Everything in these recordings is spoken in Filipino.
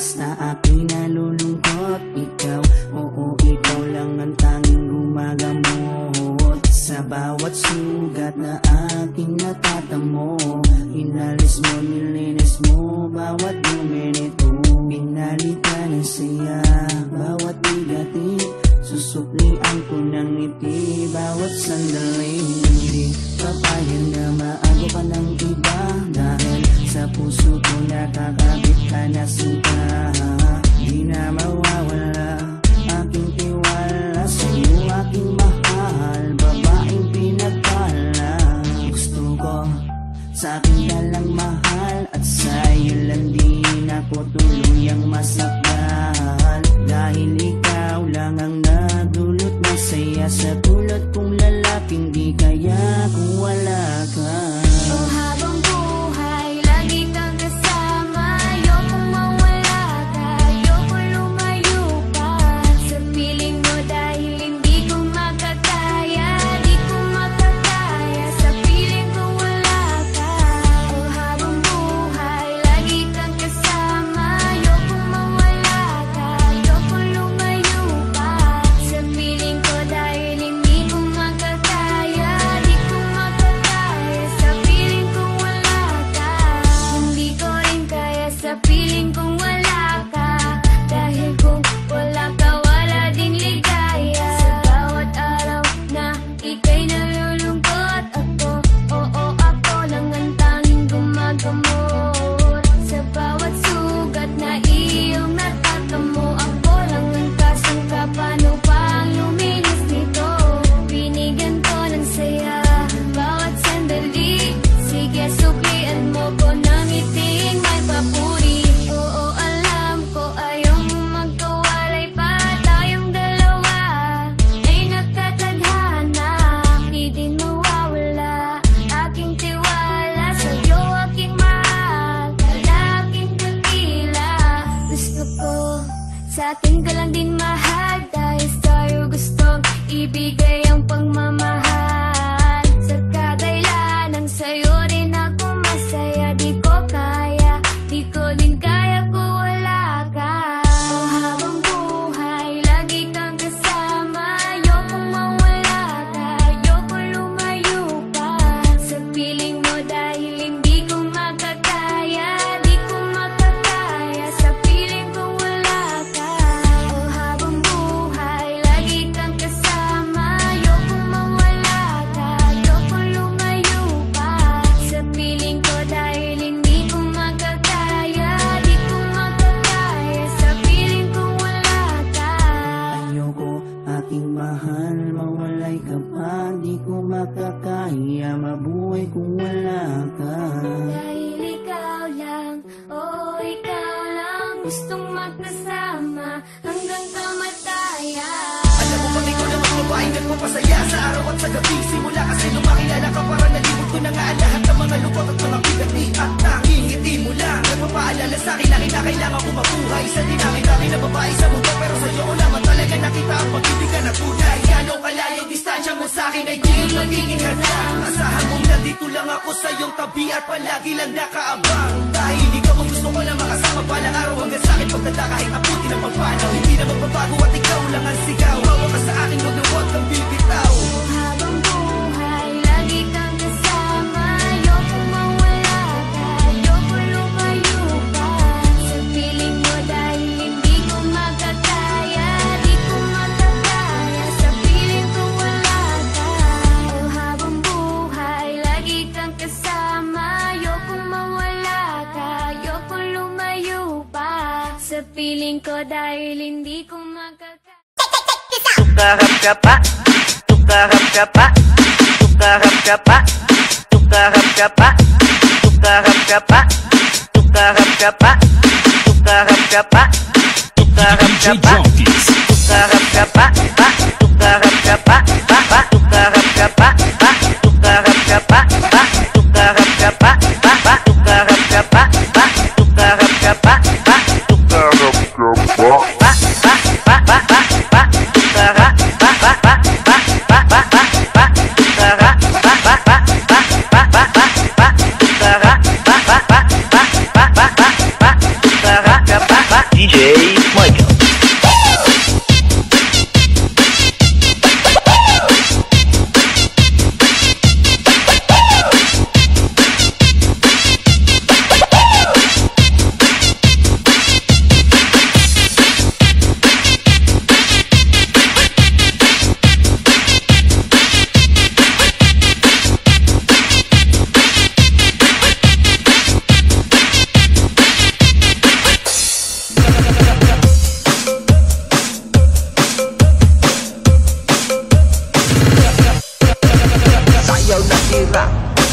basta aking nalulungkot. Ikaw, oo, ikaw lang ang tanging gumagamot sa bawat sugat na aking natatamo. Inalis mo, nilinis mo bawat minito. Pinalitan ng saya bawat bigatin. Susuklian ko ng ngiti bawat sandali. Hindi papayag na maago ka ng iba, dahil sa puso ko nakakabit ka na sinta. Di na mawawala aking tiwala sa'yo, aking mahal, babaeng pinagpala. Gusto ko sa akin ka lang mahal, at sa'yo lang din ako tuluyang masakal. Dahil ikaw lang ang nagdulot ng saya sa tulad kong lalaking di kaya kung wala ka. Oh, habang buhay, lagi kang kasama. Ayokong mawala ka, ayokong lumayo pa sa piling mo, dahil hindi ko makakaya, di ko makakaya sa piling ko wala ka. Oh, habang buhay, lagi kang kasama. Ayokong mawala ka, ayokong lumayo pa sa piling ko, dahil hindi ko makakaya, di ko makakaya sa piling ko wala ka. Hindi ko rin kaya sa piling kong wala ka, dahil kung wala ka, wala din ligaya. Sa bawat araw na ika'y nalulungkot, ako, oo, ako lang ang tanging gumagamot sa bawat sugat na iyong natatamo. Ako lang ang kasangka, paano pang luminis nito? Binigyan ko ng saya bawat sandali. Sige, suklian mo ko ng ngiting may papuri. Oo, alam ko ayaw mo magkawalay pa, tayong dalawa ay nagkatadhana. Di din mawawala aking tiwala sa'yo, aking mahal, lalaking dakila. Gusto ko sa atin ka lang din mahal, dahil sa'yo gustong ibigay ang pagmamahal. Sa kadailanang sa'yo rin ako masaya. Di ko kaya, di ko din kaya kung wala ka. Oh, habang buhay, lagi kang kasama. Ayokong mawala ka, ayokong lumayo pa sa piling mo, dahil hindi ko makakaya, di ko makakaya sa piling ko wala ka. Oh, habang buhay, lagi kang kasama. Ayokong mawala ka, ayokong lumayo pa sa piling ko, dahil hindi ko makakaya, di ko makakaya sa piling ko wala ka. Ayoko, aking mahal, mawalay ka pa. Di ko makakaya mabuhay kung wala ka. Dahil ikaw lang, oo, ikaw lang gustong magkasama hanggang kamatayan. Alam mo bang ikaw naman babae nagpapasaya sa araw at sa gabi? Simula kasi nung makilala ka, parang nalibot ko na nga ang lahat ng mga lungkot at mga bigati. At tanging ngiti mo lang nagpapaalala sa'kin na kinakailangan ko mabuhay. Sa dinami-dami na babae sa mundo, pero sa'yo ko lamang talaga nakita ang pag-ibigan na tunay. Gano'ng kalayo distansya mo sa'kin ay di magiging hadlang. Asahan mong nandito lang ako sa iyong tabi at palagi lang nakaabang. Dahil ikaw ang gusto ko lang makasama balang araw hanggang sa'kin pagdada kahit abuti ng pagpanaw. Hindi na magbabago at ikaw lang ang sigaw. Bawa ka sa akin, huwag na huwag kang bibitaw. Habang buhay, lagi kang kasama. Ayokong mawala ka, ayokong lumayo pa sa piling mo, dahil hindi ko makakaya, di ko makakaya sa piling ko wala ka. Oh, habang buhay, lagi kang kasama. Ayokong mawala ka, ayokong lumayo pa sa piling ko, dahil hindi ko makakaya. Tukarap ka pa, tukarap ka pa, tukarap ka pa, tukarap ka pa, tukarap ka pa, tukarap ka pa, tukarap ka pa, tukarap ka pa, tukarap ka pa, tukarap ka pa, tukarap ka pa, tukarap ka pa, tukarap ka pa, tukarap ka pa, tukarap ka pa, DJ Michael.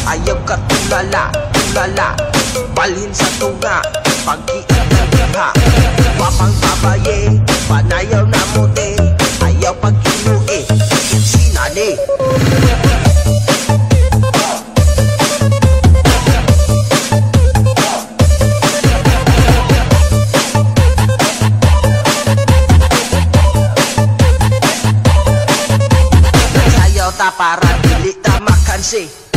Ayaw ka tulala, tulala Balhin sa tunga, pag-iat ng diha Wapang babaye, panayaw na mo de Ayaw pag-inuwi, sinani Nagsayaw ta para dili ta makansi